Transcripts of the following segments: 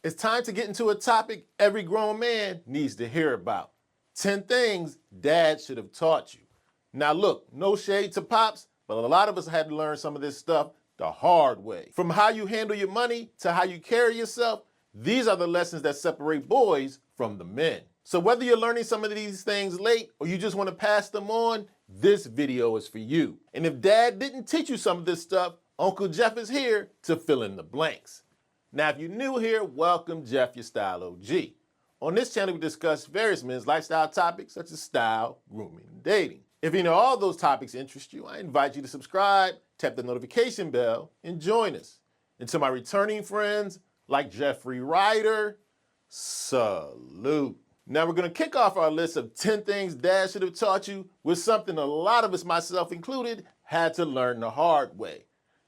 It's time to get into a topic every grown man needs to hear about. 10 things dad should have taught you. Now look, no shade to pops, but a lot of us had to learn some of this stuff the hard way. From how you handle your money to how you carry yourself, these are the lessons that separate boys from the men. So whether you're learning some of these things late or you just want to pass them on, this video is for you. And if dad didn't teach you some of this stuff, Uncle Jeff is here to fill in the blanks. Now, if you're new here, welcome Jeff, your Style O.G. On this channel, we discuss various men's lifestyle topics such as style, grooming, and dating. If any of all those topics interest you, I invite you to subscribe, tap the notification bell, and join us. And to my returning friends like Jeffrey Ryder, salute. Now we're going to kick off our list of 10 things dad should have taught you with something a lot of us, myself included, had to learn the hard way.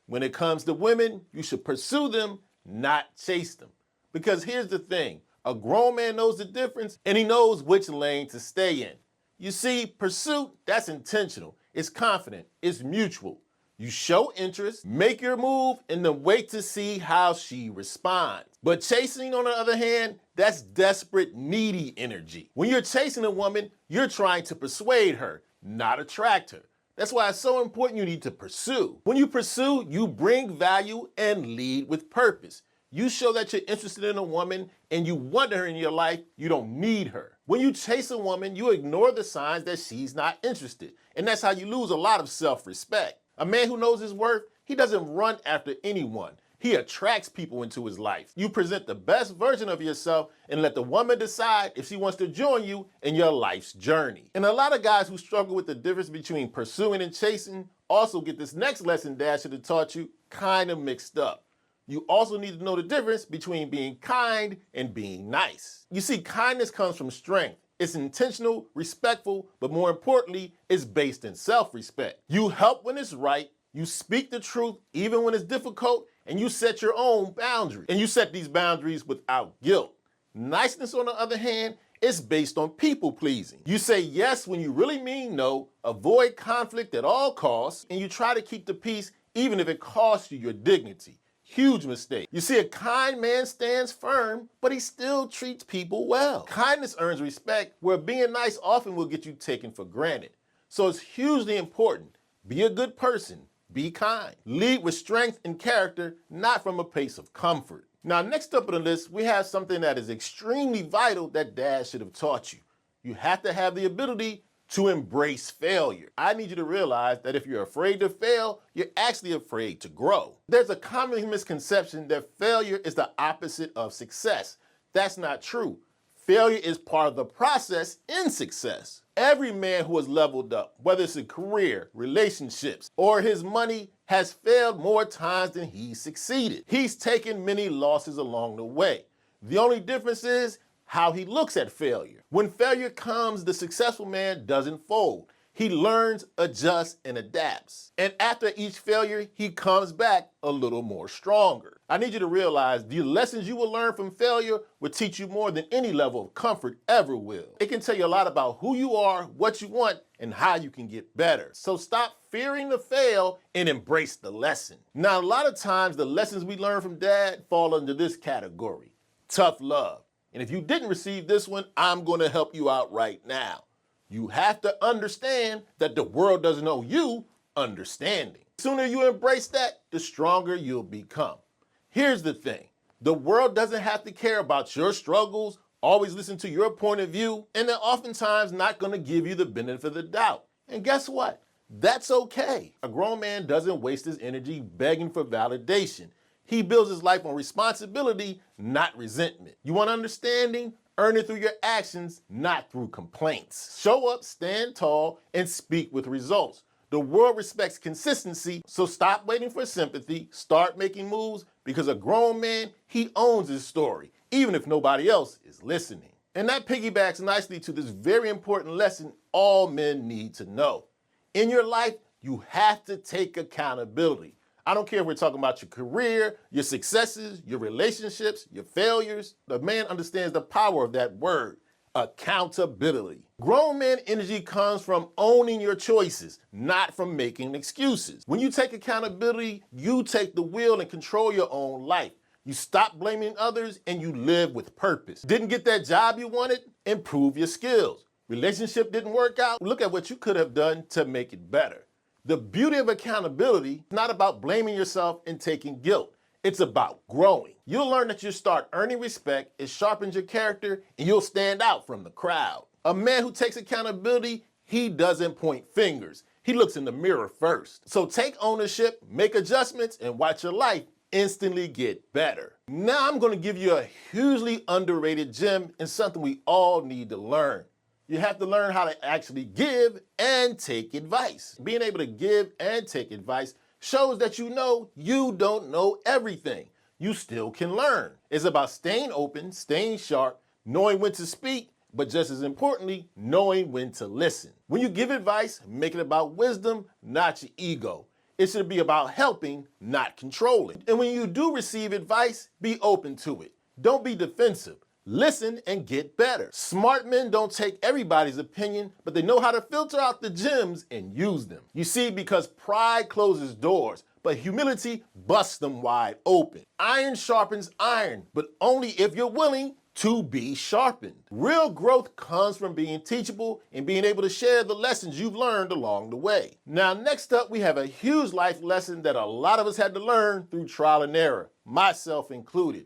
When it comes to women, you should pursue them, not chase them. Because here's the thing, a grown man knows the difference and he knows which lane to stay in. You see, pursuit, that's intentional, it's confident, it's mutual. You show interest, make your move, and then wait to see how she responds. But chasing, on the other hand, that's desperate, needy energy. When you're chasing a woman, you're trying to persuade her, not attract her. That's why it's so important you need to pursue. When you pursue, you bring value and lead with purpose. You show that you're interested in a woman and you want her in your life, you don't need her. When you chase a woman, you ignore the signs that she's not interested. And that's how you lose a lot of self-respect. A man who knows his worth, he doesn't run after anyone. He attracts people into his life. You present the best version of yourself and let the woman decide if she wants to join you in your life's journey. And a lot of guys who struggle with the difference between pursuing and chasing also get this next lesson dad should have taught you kind of mixed up. You also need to know the difference between being kind and being nice. You see, kindness comes from strength. It's intentional, respectful, but more importantly, it's based in self-respect. You help when it's right, you speak the truth even when it's difficult, and you set your own boundaries. And you set these boundaries without guilt. Niceness, on the other hand, is based on people-pleasing. You say yes when you really mean no, avoid conflict at all costs, and you try to keep the peace even if it costs you your dignity. Huge mistake. You see, a kind man stands firm, but he still treats people well. Kindness earns respect, where being nice often will get you taken for granted. So it's hugely important. Be a good person. Be kind. Lead with strength and character, not from a place of comfort. Now, next up on the list, we have something that is extremely vital that dad should have taught you. You have to have the ability to embrace failure. I need you to realize that if you're afraid to fail, you're actually afraid to grow. There's a common misconception that failure is the opposite of success. That's not true. Failure is part of the process in success. Every man who has leveled up, whether it's a career, relationships, or his money, has failed more times than he's succeeded. He's taken many losses along the way. The only difference is how he looks at failure. When failure comes, the successful man doesn't fold. He learns, adjusts, and adapts. And after each failure, he comes back a little more stronger. I need you to realize the lessons you will learn from failure will teach you more than any level of comfort ever will. It can tell you a lot about who you are, what you want, and how you can get better. So stop fearing to fail and embrace the lesson. Now, a lot of times, the lessons we learn from dad fall under this category: tough love. And if you didn't receive this one, I'm going to help you out right now. You have to understand that the world doesn't owe you understanding. The sooner you embrace that, the stronger you'll become. Here's the thing. The world doesn't have to care about your struggles, always listen to your point of view, and they're oftentimes not going to give you the benefit of the doubt. And guess what? That's okay. A grown man doesn't waste his energy begging for validation. He builds his life on responsibility, not resentment. You want understanding? Earn it through your actions, not through complaints. Show up, stand tall, and speak with results. The world respects consistency, so stop waiting for sympathy, start making moves, because a grown man, he owns his story, even if nobody else is listening. And that piggybacks nicely to this very important lesson all men need to know. In your life, you have to take accountability. I don't care if we're talking about your career, your successes, your relationships, your failures. The man understands the power of that word, accountability. Grown man energy comes from owning your choices, not from making excuses. When you take accountability, you take the wheel and control your own life. You stop blaming others and you live with purpose. Didn't get that job you wanted? Improve your skills. Relationship didn't work out? Look at what you could have done to make it better. The beauty of accountability is not about blaming yourself and taking guilt. It's about growing. You'll learn that you start earning respect, it sharpens your character, and you'll stand out from the crowd. A man who takes accountability, he doesn't point fingers. He looks in the mirror first. So take ownership, make adjustments, and watch your life instantly get better. Now I'm going to give you a hugely underrated gem and something we all need to learn. You have to learn how to actually give and take advice. Being able to give and take advice shows that you know you don't know everything. You still can learn. It's about staying open, staying sharp, knowing when to speak, but just as importantly, knowing when to listen. When you give advice, make it about wisdom, not your ego. It should be about helping, not controlling. And when you do receive advice, be open to it. Don't be defensive. Listen and get better. Smart men don't take everybody's opinion, but they know how to filter out the gems and use them. You see, because pride closes doors, but humility busts them wide open. Iron sharpens iron, but only if you're willing to be sharpened. Real growth comes from being teachable and being able to share the lessons you've learned along the way. Now, next up, we have a huge life lesson that a lot of us had to learn through trial and error, myself included.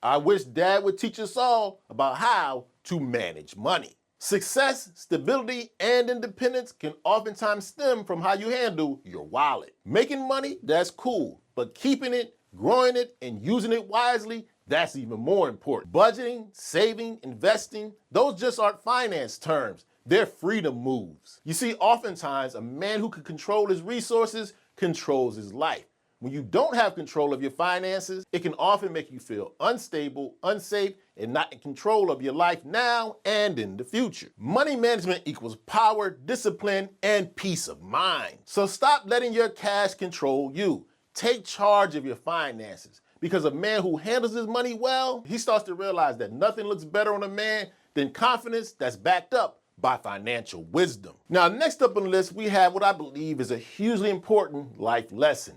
I wish Dad would teach us all about how to manage money. Success, stability, and independence can oftentimes stem from how you handle your wallet. Making money, that's cool, but keeping it, growing it, and using it wisely, that's even more important. Budgeting, saving, investing, those just aren't finance terms. They're freedom moves. You see, oftentimes a man who can control his resources controls his life. When you don't have control of your finances, it can often make you feel unstable, unsafe, and not in control of your life now and in the future. Money management equals power, discipline, and peace of mind. So stop letting your cash control you. Take charge of your finances. Because a man who handles his money well, he starts to realize that nothing looks better on a man than confidence that's backed up by financial wisdom. Now, next up on the list, we have what I believe is a hugely important life lesson.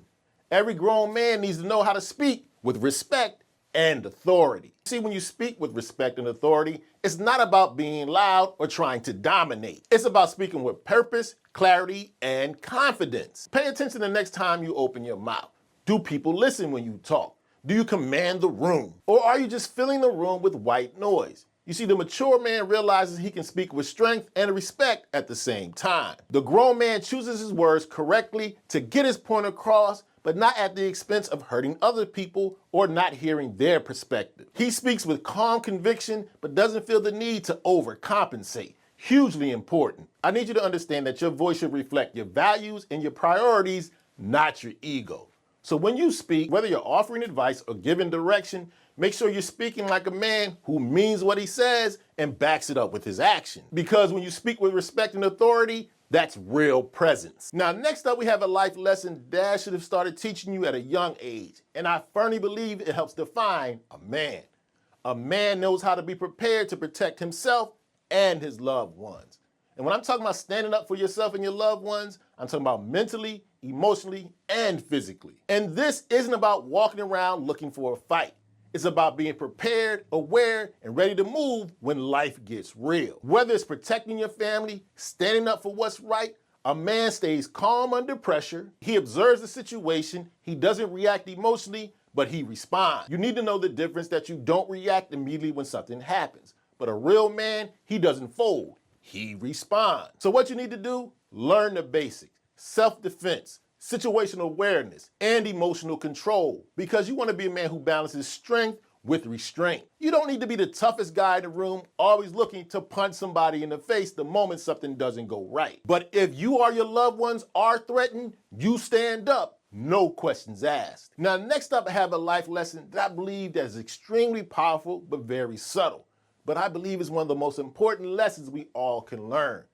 Every grown man needs to know how to speak with respect and authority. See, when you speak with respect and authority, it's not about being loud or trying to dominate. It's about speaking with purpose, clarity, and confidence. Pay attention the next time you open your mouth. Do people listen when you talk? Do you command the room? Or are you just filling the room with white noise? You see, the mature man realizes he can speak with strength and respect at the same time. The grown man chooses his words correctly to get his point across, but not at the expense of hurting other people or not hearing their perspective. He speaks with calm conviction, but doesn't feel the need to overcompensate. Hugely important. I need you to understand that your voice should reflect your values and your priorities, not your ego. So when you speak, whether you're offering advice or giving direction, make sure you're speaking like a man who means what he says and backs it up with his action. Because when you speak with respect and authority, that's real presence. Now, next up, we have a life lesson Dad should have started teaching you at a young age. And I firmly believe it helps define a man. A man knows how to be prepared to protect himself and his loved ones. And when I'm talking about standing up for yourself and your loved ones, I'm talking about mentally, emotionally, and physically. And this isn't about walking around looking for a fight. It's about being prepared, aware, and ready to move when life gets real. Whether it's protecting your family, standing up for what's right, a man stays calm under pressure. He observes the situation. He doesn't react emotionally, but he responds. You need to know the difference that you don't react immediately when something happens. But a real man, he doesn't fold. He responds. So what you need to do, learn the basics. Self-defense, situational awareness, and emotional control, because you want to be a man who balances strength with restraint. You don't need to be the toughest guy in the room, always looking to punch somebody in the face the moment something doesn't go right. But if you or your loved ones are threatened, you stand up, no questions asked. Now, next up, I have a life lesson that I believe that is extremely powerful, but very subtle. But I believe is one of the most important lessons we all can learn.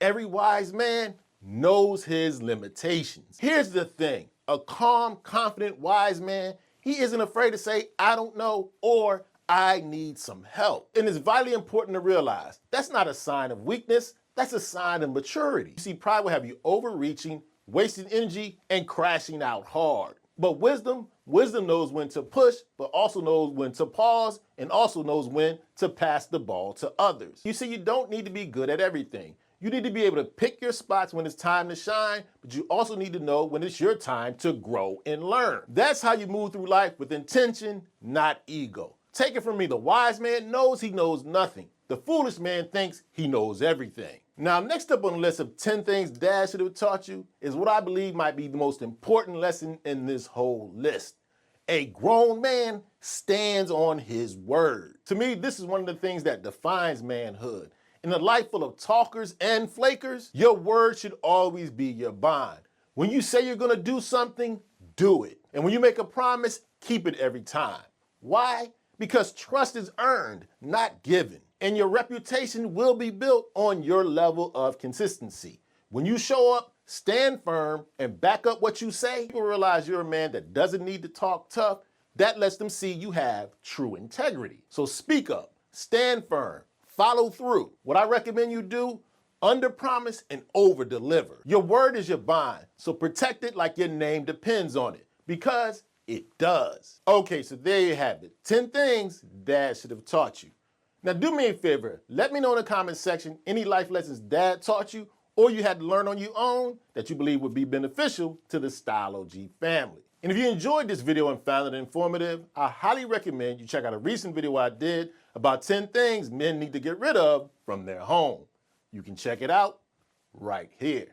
Every wise man knows his limitations. Here's the thing, a calm, confident, wise man, he isn't afraid to say, I don't know, or I need some help. And it's vitally important to realize that's not a sign of weakness, that's a sign of maturity. You see, pride will have you overreaching, wasting energy, and crashing out hard. But wisdom Wisdom knows when to push, but also knows when to pause, and also knows when to pass the ball to others. You see, you don't need to be good at everything. You need to be able to pick your spots when it's time to shine, but you also need to know when it's your time to grow and learn. That's how you move through life, with intention, not ego. Take it from me, the wise man knows he knows nothing. The foolish man thinks he knows everything. Now, next up on the list of 10 things Dad should have taught you is what I believe might be the most important lesson in this whole list. A grown man stands on his word. To me, this is one of the things that defines manhood. In a life full of talkers and flakers, your word should always be your bond. When you say you're gonna do something, do it. And when you make a promise, keep it every time. Why? Because trust is earned, not given. And your reputation will be built on your level of consistency. When you show up, stand firm, and back up what you say, people realize you're a man that doesn't need to talk tough. That lets them see you have true integrity. So speak up, stand firm, follow through. What I recommend you do, under-promise and over-deliver. Your word is your bond, so protect it like your name depends on it, because it does. Okay, so there you have it. 10 things Dad should have taught you. Now do me a favor, let me know in the comment section any life lessons Dad taught you or you had to learn on your own that you believe would be beneficial to the Style O.G. family. And if you enjoyed this video and found it informative, I highly recommend you check out a recent video I did about 10 things men need to get rid of from their home. You can check it out right here.